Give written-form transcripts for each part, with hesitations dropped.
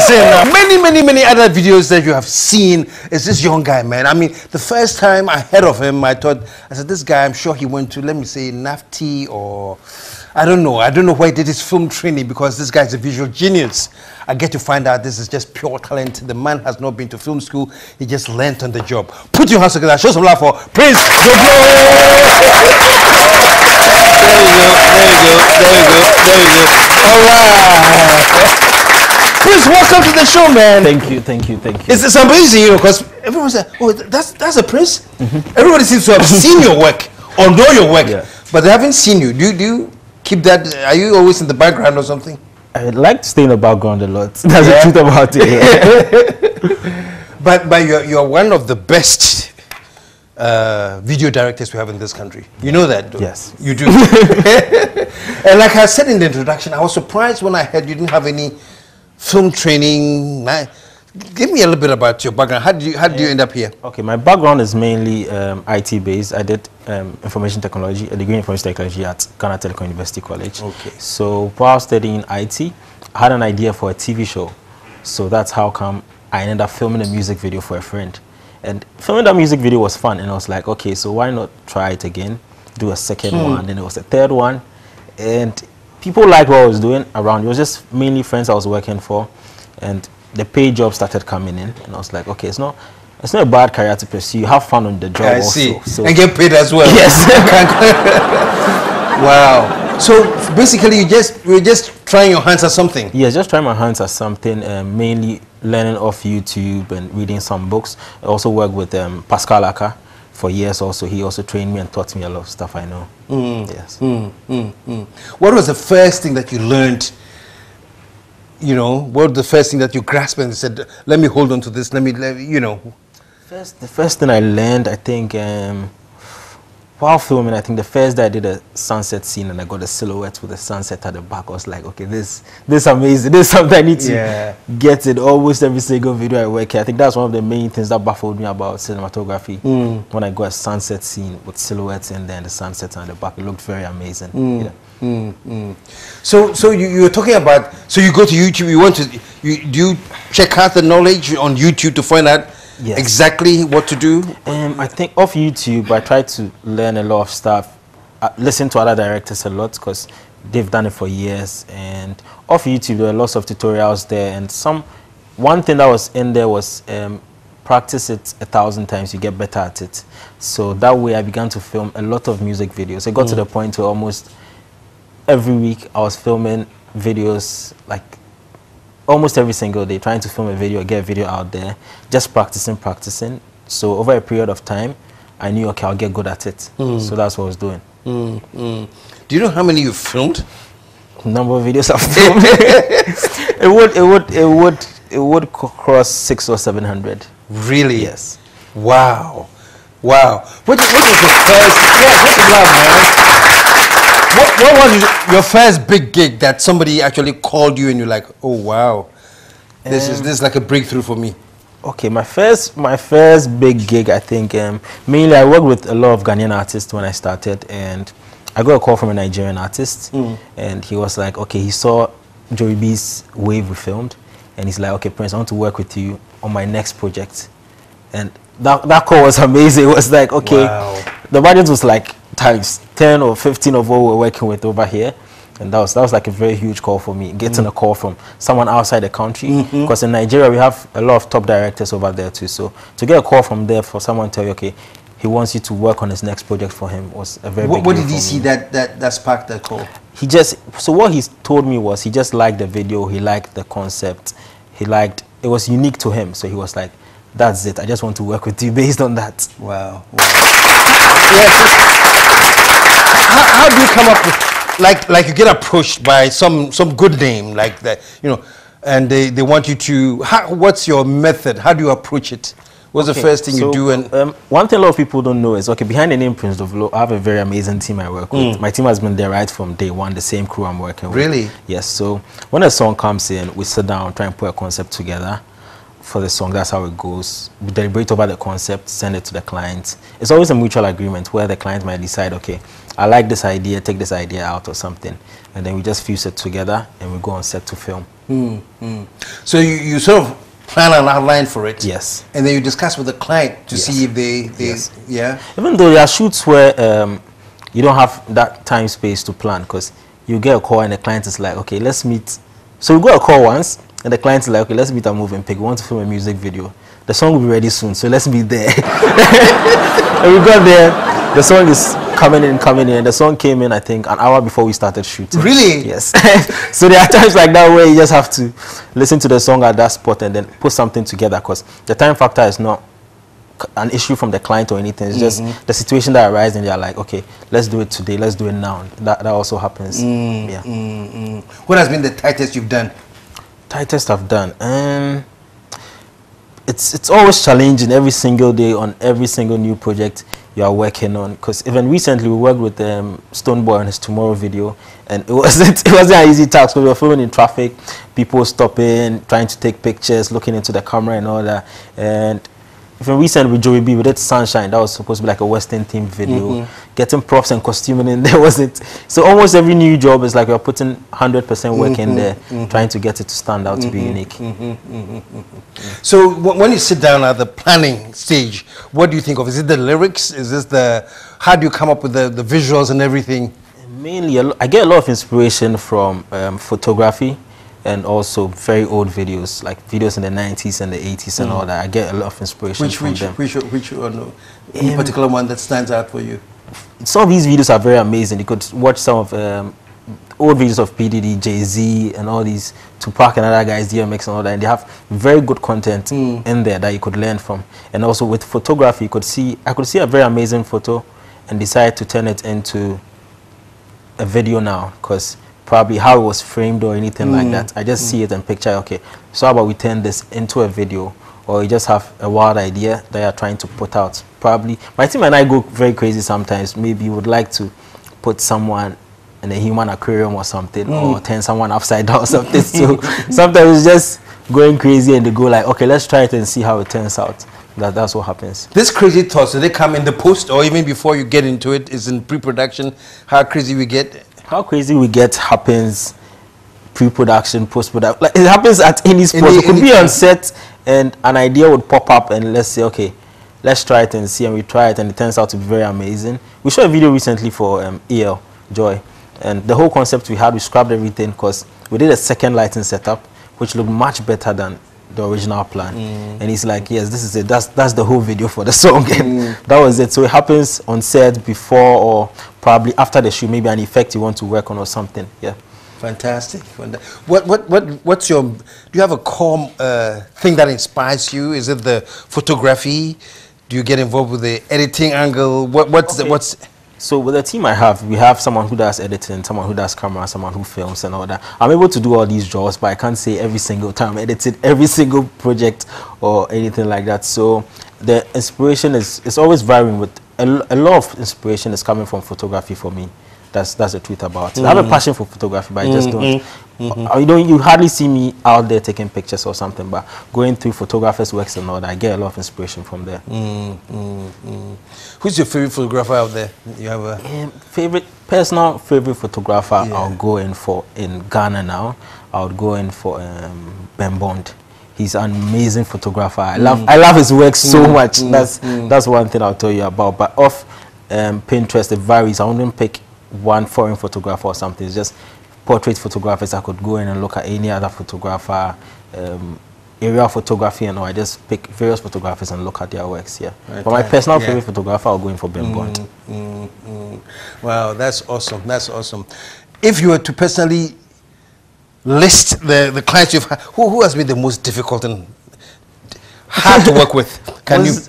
Listen, many other videos that you have seen is this young guy, man. I mean, the first time I heard of him, I said, this guy, I'm sure he went to, let me say, NAFTI or, I don't know where he did his film training, because this guy is a visual genius. I get to find out this is just pure talent. The man has not been to film school. He just learned on the job. Put your hands together. Show some love for Prince Dovlo. There you go. All right. Prince, welcome to the show, man. Thank you. It's amazing, you know, because everyone said, oh, that's a Prince? Everybody seems to have seen your work, or know your work, but they haven't seen you. Do you keep that? Are you always in the background or something? I like to stay in the background a lot. That's the truth about it. But you're one of the best video directors we have in this country. You know that, though? Yes. You do. And like I said in the introduction, I was surprised when I heard you didn't have any film training. Give me a little bit about your background. How did you end up here? Okay, my background is mainly IT based. I did information technology, a degree in information technology at Ghana Telecom University College. Okay. So while studying IT, I had an idea for a TV show. So that's how come I ended up filming a music video for a friend. And filming that music video was fun. And I was like, okay, so why not try it again? Do a second one. Then it was a third one. And people liked what I was doing around. It was just mainly friends I was working for. And the paid job started coming in, and I was like, okay, it's not a bad career to pursue. You have fun on the job also. See. So and get paid as well. Yes. Wow. So basically, you're just trying your hands at something. Yeah, just trying my hands at something. Mainly learning off YouTube and reading some books. I also worked with Pascal Aka for years. Also, he also trained me and taught me a lot of stuff I know. Yes. What was the first thing that you learned? You know, what was the first thing that you grasped and said, let me hold on to this, let me, you know? The first thing I learned, I think, while filming, I think the first day I did a sunset scene and I got a silhouette with a sunset at the back. I was like, okay, this is amazing. This is something I need to get in almost every single video I work at. I think that's one of the main things that baffled me about cinematography. When I got a sunset scene with silhouettes and then the sunset on the back, it looked very amazing. So you were talking about, so you go to YouTube, do you check out the knowledge on YouTube to find out exactly what to do? I think off YouTube, I try to learn a lot of stuff, listen to other directors a lot because they've done it for years. And off YouTube, there are lots of tutorials there. And one thing that was in there was practice it 1,000 times, you get better at it. So that way I began to film a lot of music videos. It got to the point where almost every week I was filming videos, like almost every single day, trying to film a video, get a video out there, just practicing. So over a period of time, I knew, okay, I'll get good at it. So that's what I was doing. Do you know how many you've filmed? Number of videos I've filmed. it would cross 600 or 700. Really? Yes. Wow. What was the first? What's the love, man? What was your first big gig that somebody actually called you and you're like, oh wow, this is like a breakthrough for me? Okay, my first big gig, I think, mainly I worked with a lot of Ghanaian artists when I started, and I got a call from a Nigerian artist, and he was like, okay, he saw Joey B's Wave we filmed, and he's like, okay, Prince, I want to work with you on my next project. And that call was amazing. It was like, okay, the budget was like times 10 or 15 of what we're working with over here, and that was like a very huge call for me, getting a call from someone outside the country, because in Nigeria we have a lot of top directors over there too. So to get a call from there for someone to tell you, okay, he wants you to work on his next project for him, was a very big deal. What did he see that sparked that call? So what he told me was he just liked the video, he liked the concept, it was unique to him, so he was like, that's it, I just want to work with you based on that. Wow. How do you come up with, like you get approached by some good name like that, you know, and they want you to, what's your method? How do you approach it? What's the first thing you do? And one thing a lot of people don't know is, okay, behind the name Prince Dovlo, I have a very amazing team I work with. My team has been there right from day one, the same crew I'm working with. Really? Yes. So when a song comes in, we sit down, try and put a concept together. for the song. That's how it goes. We deliberate over the concept, send it to the client. It's always a mutual agreement where the client might decide, okay, I like this idea, take this idea out or something, and then we just fuse it together and we go on set to film. So you sort of plan an outline for it. Yes. And then you discuss with the client to see if they yeah. Even though there are shoots where you don't have that time space to plan, because you get a call and the client is like, okay, let's meet. So we got a call once and the client is like, okay, let's meet at Moving Pick. We want to film a music video. The song will be ready soon, so let's meet there. And we got there. The song is coming in. The song came in, I think, an hour before we started shooting. Really? Yes. So there are times like that where you just have to listen to the song at that spot and then put something together, because the time factor is not an issue from the client or anything. It's just the situation that arises and they're like, okay, let's do it today, let's do it now. That also happens. Yeah. What has been the tightest you've done? Tightest I've done? It's always challenging every single day on every single new project you are working on, because even recently we worked with Stoneboy on his Tomorrow video, and it wasn't an easy task because we were filming in traffic, people stopping, trying to take pictures, looking into the camera and all that. And even recently with Joey B, we did Sunshine. That was supposed to be like a Western themed video. Getting props and costuming in there wasn't. So almost every new job is like we're putting 100% work in there, trying to get it to stand out, to be unique. So when you sit down at the planning stage, what do you think of? Is it the lyrics? Is this the, how do you come up with the visuals and everything? Mainly, I get a lot of inspiration from photography, and also very old videos, like videos in the 90s and the 80s and all that. I get a lot of inspiration from them. Which one? Any particular one that stands out for you? Some of these videos are very amazing. You could watch some of old videos of P. Diddy, Jay-Z, and all these, Tupac and other guys, DMX and all that, and they have very good content in there that you could learn from. And also with photography, I could see a very amazing photo and decide to turn it into a video now, because probably how it was framed or anything like that. I just see it and picture, okay, so how about we turn this into a video, or you just have a wild idea that you're trying to put out. Probably, my team and I go very crazy sometimes. Maybe you would like to put someone in a human aquarium or something, or turn someone upside down or something. So sometimes it's just going crazy and they go like, okay, let's try it and see how it turns out. That's what happens. This crazy thoughts, do they come in the post or even before you get into it? Is in pre-production, how crazy we get? How crazy we get happens pre-production, post-production. Like, it happens at any spot. It could be on set and an idea would pop up and let's say, okay, let's try it and see, and we try it and it turns out to be very amazing. We shot a video recently for EL, Joy, and the whole concept we had, we scrapped everything because we did a second lighting setup which looked much better than the original plan. And he's like, yes, this is it, that's the whole video for the song. And that was it. So it happens on set before or probably after the shoot, maybe an effect you want to work on or something. Yeah. Fantastic. What's your, do you have a core thing that inspires you? Is it the photography? Do you get involved with the editing angle? What's So with the team I have, we have someone who does editing, someone who does camera, someone who films and all that. I'm able to do all these jobs, but I can't say every single time I edited every single project or anything like that. So the inspiration is always varying. With a lot of inspiration is coming from photography for me. That's the truth about it. I have a passion for photography, but I just don't. You hardly see me out there taking pictures or something, but going through photographers' works and all that, I get a lot of inspiration from there. Who's your favorite photographer out there? You have a personal favorite photographer? I'll go in for in Ghana now. I would go in for Ben Bond. He's an amazing photographer. I love his work so much. That's one thing I'll tell you about. But off Pinterest, it varies. I wouldn't pick one foreign photographer or something. It's just portrait photographers. I could go in and look at any other photographer, aerial photography, and all. I just pick various photographers and look at their works. Yeah. But my personal favorite photographer, I'll go in for Ben Bond. Wow, that's awesome. That's awesome. If you were to personally list the clients you've had, who has been the most difficult and hard to work with?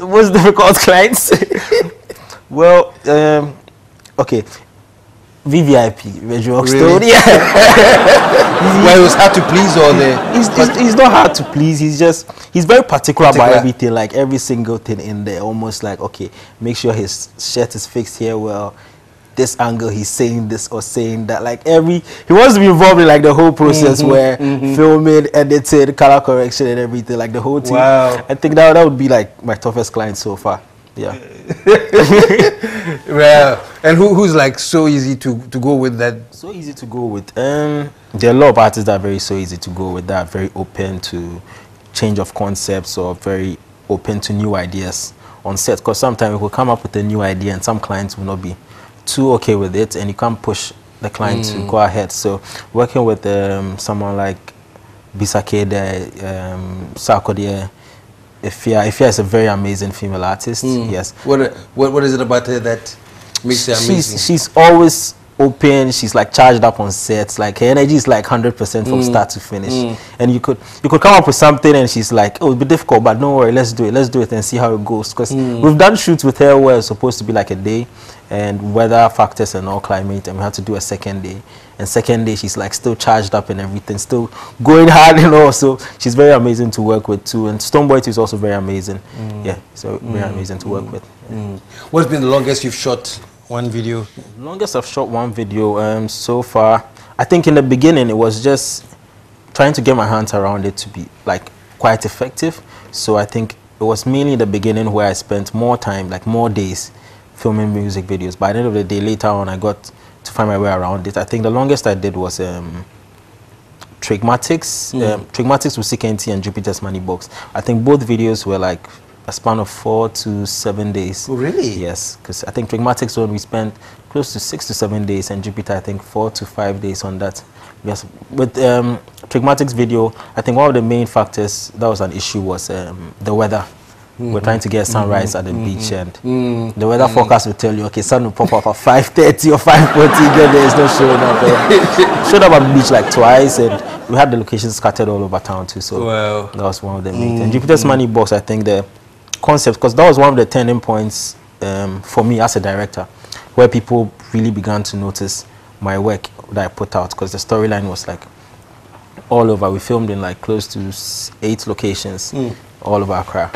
Most difficult clients? Well, okay. VVIP, Visual Stone. Yeah. Well, it was hard to please, or he's not hard to please. He's very particular about everything, like every single thing in there. Almost like, okay, make sure his shirt is fixed here well. this angle he's saying this or saying that. Like he wants to be involved in like the whole process where filming, editing, color correction and everything, like the whole team. Wow. I think that would be like my toughest client so far. Yeah. Well, and who's like so easy to go with that? So easy to go with. There are a lot of artists that are very so easy to go with, that are very open to change of concepts or very open to new ideas on set. Because sometimes we will come up with a new idea and some clients will not be too okay with it, and you can't push the client to go ahead. So working with someone like Bisake, Sarkodie, Ifya is a very amazing female artist. Yes. What is it about her that makes her amazing? She's always open. She's like charged up on sets. Like her energy is like 100% from start to finish. And you could come up with something and she's like, oh, it'll be difficult, but don't worry, let's do it and see how it goes. Because we've done shoots with her where it's supposed to be like a day, and weather factors and all climate, and we had to do a second day. And second day she's like still charged up and everything, still going hard and all. So she's very amazing to work with too. And Stoneboy is also very amazing. Yeah, so very amazing to work with. What's been the longest you've shot one video? Longest I've shot one video so far, I think in the beginning it was just trying to get my hands around it to be like quite effective. So I think it was mainly the beginning where I spent more time, like more days filming music videos. By the end of the day, later on, I got to find my way around it. I think the longest I did was Trigmatics. Trigmatics with CKNT and Jupiter's Money Box. I think both videos were like a span of 4 to 7 days. Oh, really? Yes, because I think Trigmatics one we spent close to 6 to 7 days, and Jupiter I think 4 to 5 days on that. Yes, with Trigmatics video, I think one of the main factors that was an issue was the weather. We're trying to get sunrise at the beach, and the weather forecast will tell you, okay, sun will pop up at 5:30 or 5:40, then there's no showing up. Showed up at the beach like twice, and we had the locations scattered all over town too, so that was one of the main things. Jupiter's Money Box, I think the concept, because that was one of the turning points for me as a director, where people really began to notice my work that I put out, because the storyline was like all over. We filmed in like close to 8 locations all over Accra.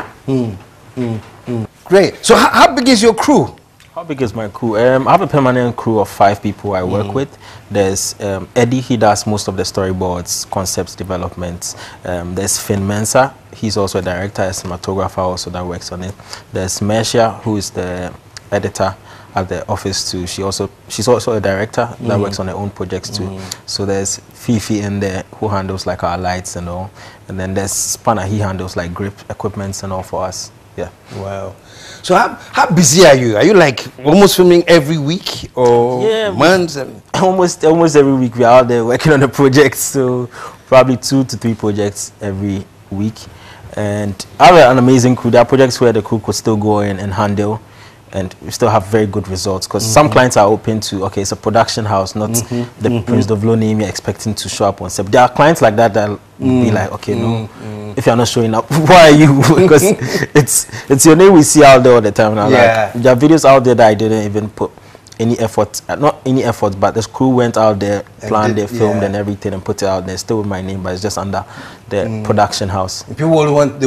Great. So how big is your crew? How big is my crew? I have a permanent crew of 5 people I work with. There's Eddie, he does most of the storyboards, concepts development. There's Finn Mensah, he's also a director, a cinematographer also that works on it. There's Mesha, who is the editor at the office too. She's also a director that works on her own projects too. So there's Fifi in there who handles like our lights and all. And then there's Spanner, he handles like grip equipments and all for us. Yeah. Wow. So how busy are you? Are you like almost filming every week or months? Almost every week we are out there working on the projects. So probably 2 to 3 projects every week. And I have an amazing crew. There are projects where the crew could still go in and handle, and we still have very good results, because some clients are open to, okay, it's a production house, not the Prince Dovlo name you're expecting to show up on set. There are clients like that that be like, okay, no, if you're not showing up, why are you? Because it's your name we see out there all the time now. Like, there are videos out there that I didn't even put any effort, not any effort, but the crew went out there, planned, they filmed and everything, and put it out there. Still with my name, but it's just under the production house. People want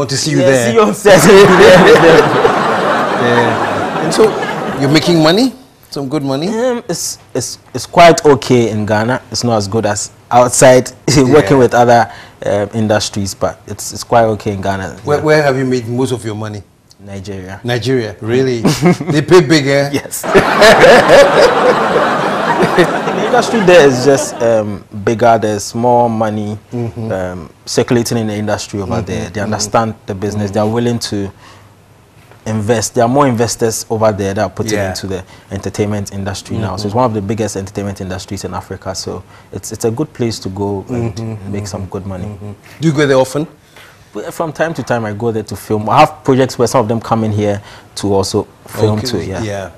to see you there. See you on set. And so you're making money, some good money. It's quite okay in Ghana. It's not as good as outside working with other industries, but it's quite okay in Ghana. Where have you made most of your money? Nigeria. Nigeria, really? They pay big, eh? Yes. The industry there is just bigger. There's more money circulating in the industry over there. They understand the business. They are willing to invest. There are more investors over there that are putting into the entertainment industry now. So it's one of the biggest entertainment industries in Africa. So it's a good place to go and make some good money. Do you go there often? From time to time, I go there to film. I have projects where some of them come in here to also film too. Yeah.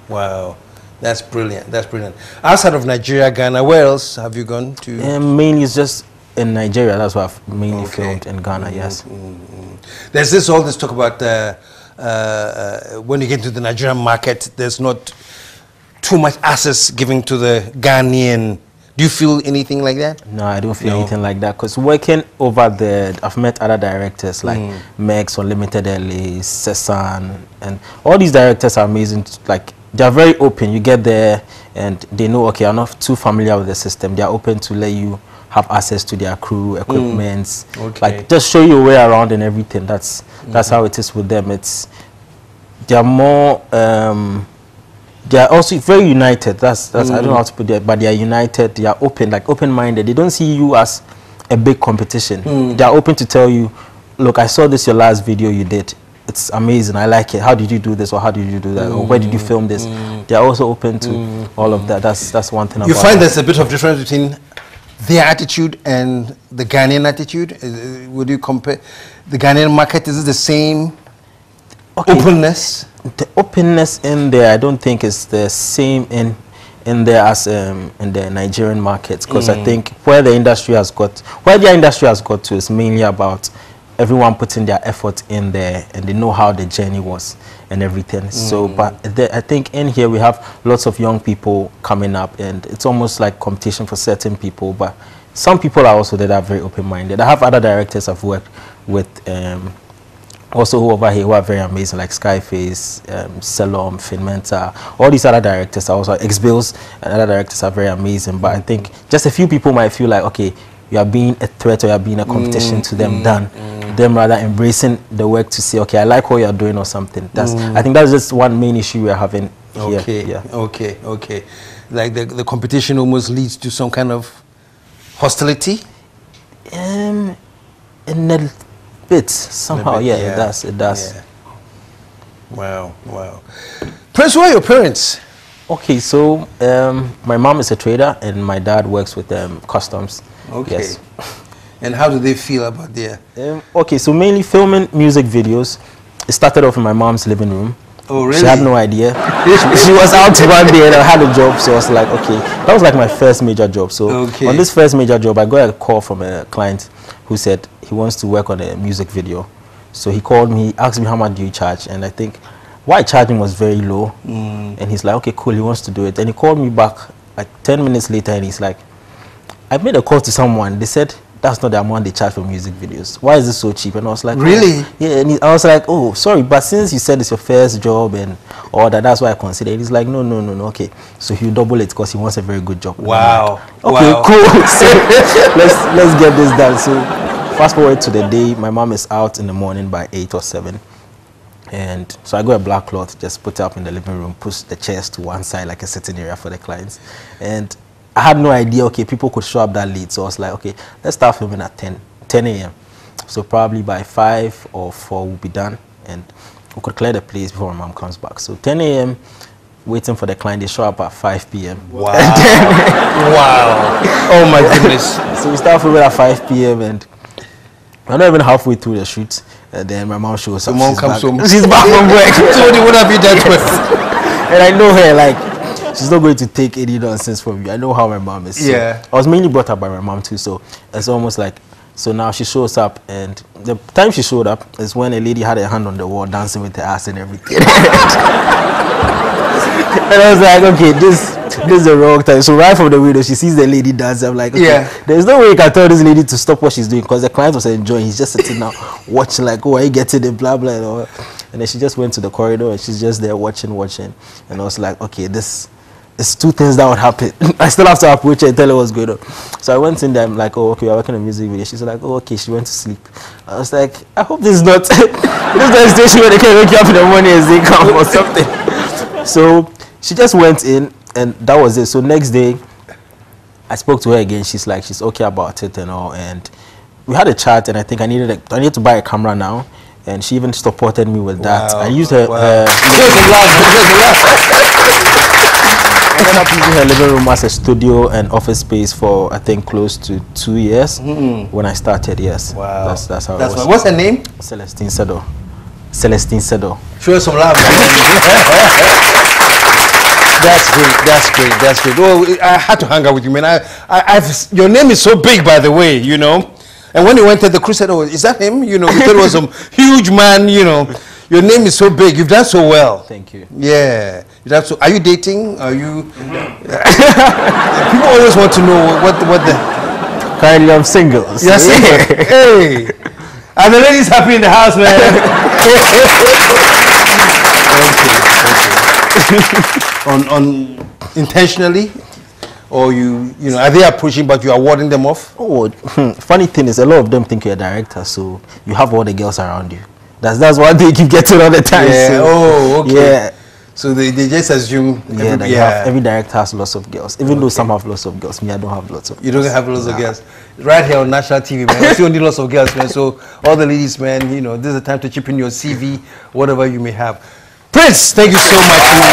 Wow. That's brilliant. That's brilliant. Outside of Nigeria, Ghana, where else have you gone to? Mainly it's just in Nigeria. That's why I've mainly filmed in Ghana, yes. There's all this talk about when you get to the Nigerian market, there's not too much access given to the Ghanaian. Do you feel anything like that? No, I don't feel anything like that, because working over there, I've met other directors like Mex, Unlimited LA, Sesan, and all these directors are amazing. Like, they are very open. You get there and they know, okay, I'm not too familiar with the system. They are open to let you have access to their crew, equipment, like just show you a way around and everything. That's how it is with them. They are more, they are also very united. That's I don't know how to put it, but they are united. They are open, like open-minded. They don't see you as a big competition. They are open to tell you, look, I saw this your last video you did. It's amazing. I like it. How did you do this, or how did you do that, or where did you film this? They are also open to all of that. That's one thing. You find there's a bit of difference between their attitude and the Ghanaian attitude? Would you compare the Ghanaian market? Is it the same? Openness? The openness in there, I don't think is the same in there as in the Nigerian markets, because I think where their industry has got to is mainly about everyone putting their effort in there, and they know how the journey was and everything. So, but I think in here we have lots of young people coming up, and it's almost like competition for certain people. But some people are also that are very open-minded. I have other directors I've worked with. Also over here who are very amazing, like Skyface, Selom, Finmenta, all these other directors are also, X-Bills and other directors are very amazing. But I think just a few people might feel like, okay, you are being a threat or you are being a competition to them than them rather embracing the work to say, okay, I like what you are doing or something. I think that's just one main issue we are having here. Okay, okay. Like the competition almost leads to some kind of hostility? In a bit, somehow, it does. Yeah. Wow. Prince, who are your parents? Okay, so my mom is a trader and my dad works with customs. Okay. Yes. And how do they feel about their... okay, so mainly filming music videos. It started off in my mom's living room. Oh, really? She had no idea. she was out one day and I had a job, so I was like, okay. That was like my first major job. So on this first major job, I got a call from a client who said he wants to work on a music video. So he called me, he asked me how much do you charge, and I think what I charged him was very low. And he's like, okay, cool, he wants to do it. And he called me back like 10 minutes later and he's like, I made a call to someone. They said that's not the amount they charge for music videos. Why is this so cheap? And I was like, really? Oh. Yeah, and I was like, oh, sorry, but since you said it's your first job and all that, that's why I considered it. He's like, no, okay. So he'll double it because he wants a very good job. Wow. Like, okay, cool. So let's get this done. So fast forward to the day, my mom is out in the morning by 8 or 7. And so I got a black cloth, just put it up in the living room, push the chairs to one side like a sitting area for the clients. And I had no idea, okay, people could show up that late. So I was like, okay, let's start filming at 10 a.m. So probably by 5 or 4 we'll be done. And we could clear the place before my mom comes back. So 10 a.m., waiting for the client, they show up at 5 p.m. Wow. Wow. Oh my goodness. So we start filming at 5 p.m. and we're not even halfway through the shoot. And then my mom shows up. Mom comes home. She's back from work. So what have you done to her? And I know her, like, she's not going to take any nonsense from you. I know how my mom is. So yeah. I was mainly brought up by my mom too, so it's almost like, so now she shows up, and the time she showed up is when a lady had her hand on the wall dancing with her ass and everything. And I was like, okay, this is the wrong time. So right from the window, she sees the lady dancing. I'm like, okay, there's no way you can tell this lady to stop what she's doing, because the client was enjoying. He's just sitting now watching, like, oh, are you getting it, blah, blah, and all. And then she just went to the corridor and she's just there watching. And I was like, okay, this is two things that would happen. I still have to approach her and tell her what's going on. So I went in there, I'm like, oh, okay, we're working on a music video. She's like, oh, okay, she went to sleep. I was like, I hope this is not this is not a situation where they can wake you up in the morning and say come or something. So she just went in and that was it. So next day, I spoke to her again. She's like, she's okay about it and all. And we had a chat, and I think I needed to buy a camera now. And she even supported me with that. I used her. I ended up using her living room as a studio and office space for, I think, close to 2 years when I started. Yes. Wow. That's how it was. What's her name? Celestine Sedo. Celestine Sedo. Show her some love. That's great. Oh, I had to hang out with you, man. Your name is so big, by the way, you know. And when you went to the cruise, oh, is that him? You know, we thought it was some huge man, you know. Your name is so big. You've done so well. Thank you. Yeah. Are you dating? Are you... People always want to know what the... Currently, I'm single. So You're single? Hey. And the lady's happy in the house, man. Okay. on intentionally, or you know, are they approaching but you are warding them off? Oh, funny thing is, a lot of them think you're a director, so you have all the girls around you. That's what they keep getting all the time. Yeah. So, oh, okay. Yeah. So they just assume. Every director has lots of girls. Even though some have lots of girls, me, I don't have lots of girls. You don't have lots of girls. Right here on national TV, man. We see only lots of girls, man. So all the ladies, man, you know, this is the time to chip in your CV, whatever you may have. Prince, thank you so much, man.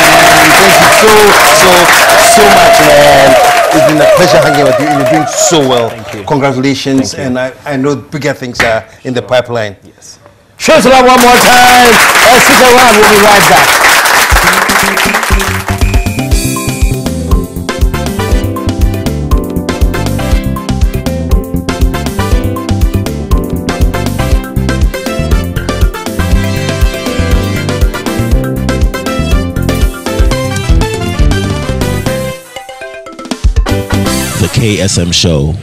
Thank you so much, man. It's been a pleasure hanging with you. You're doing so well. Thank you. Congratulations. Thank you. And I know bigger things are in the pipeline. Yes. Show us love one more time. Let's stick around. We'll be right back. The KSM Show.